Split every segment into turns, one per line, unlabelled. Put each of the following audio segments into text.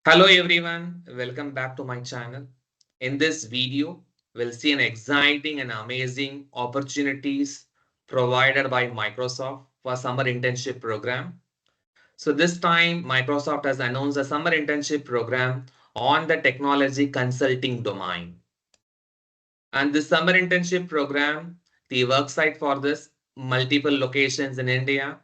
Hello everyone, welcome back to my channel. In this video, we'll see an exciting and amazing opportunities provided by Microsoft for summer internship program. So this time Microsoft has announced a summer internship program on the technology consulting domain. And this summer internship program, the work site for this, multiple locations in India.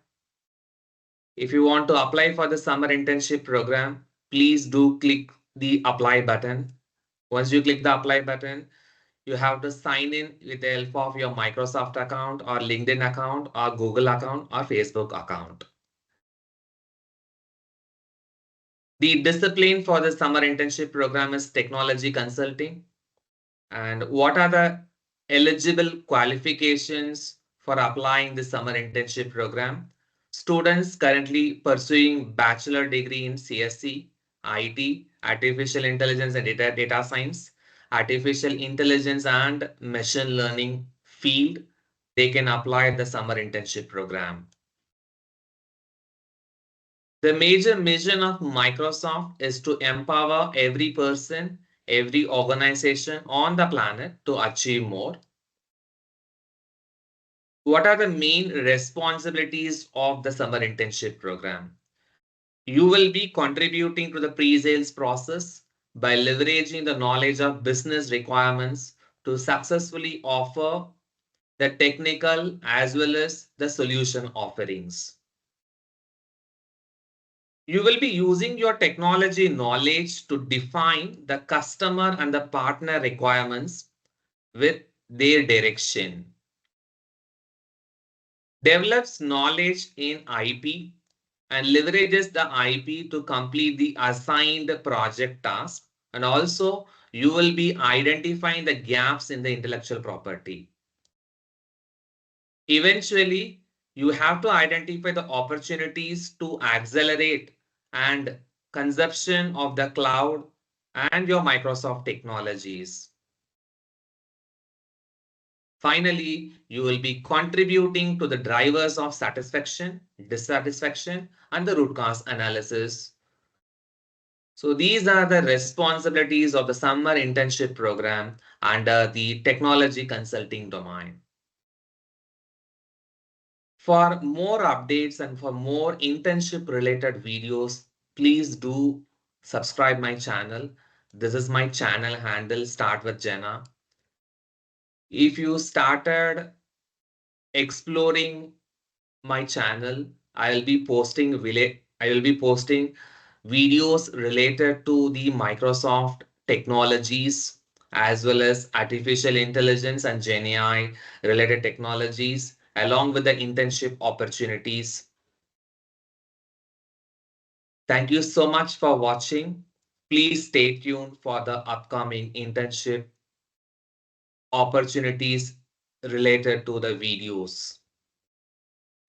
If you want to apply for the summer internship program, please do click the apply button. Once you click the apply button, you have to sign in with the help of your Microsoft account or LinkedIn account or Google account or Facebook account. The discipline for the summer internship program is technology consulting. And what are the eligible qualifications for applying the summer internship program? Students currently pursuing bachelor degree in CSC, IT, artificial intelligence and data science, artificial intelligence and machine learning field, they can apply the summer internship program. The major mission of Microsoft is to empower every person, every organization on the planet to achieve more. What are the main responsibilities of the summer internship program? You will be contributing to the pre-sales process by leveraging the knowledge of business requirements to successfully offer the technical as well as the solution offerings. You will be using your technology knowledge to define the customer and the partner requirements with their direction. Develops knowledge in IP and leverages the IP to complete the assigned project task. And also, you will be identifying the gaps in the intellectual property. Eventually, you have to identify the opportunities to accelerate and consumption of the cloud and your Microsoft technologies. Finally, you will be contributing to the drivers of satisfaction, dissatisfaction, and the root cause analysis. So these are the responsibilities of the summer internship program under the technology consulting domain. For more updates and for more internship related videos, please do subscribe my channel. This is my channel handle, Start with Jenna. If you started exploring my channel, I will be posting videos related to the Microsoft technologies as well as artificial intelligence and GenAI related technologies along with the internship opportunities. Thank you so much for watching. Please stay tuned for the upcoming internship opportunities related to the videos.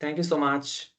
Thank you so much.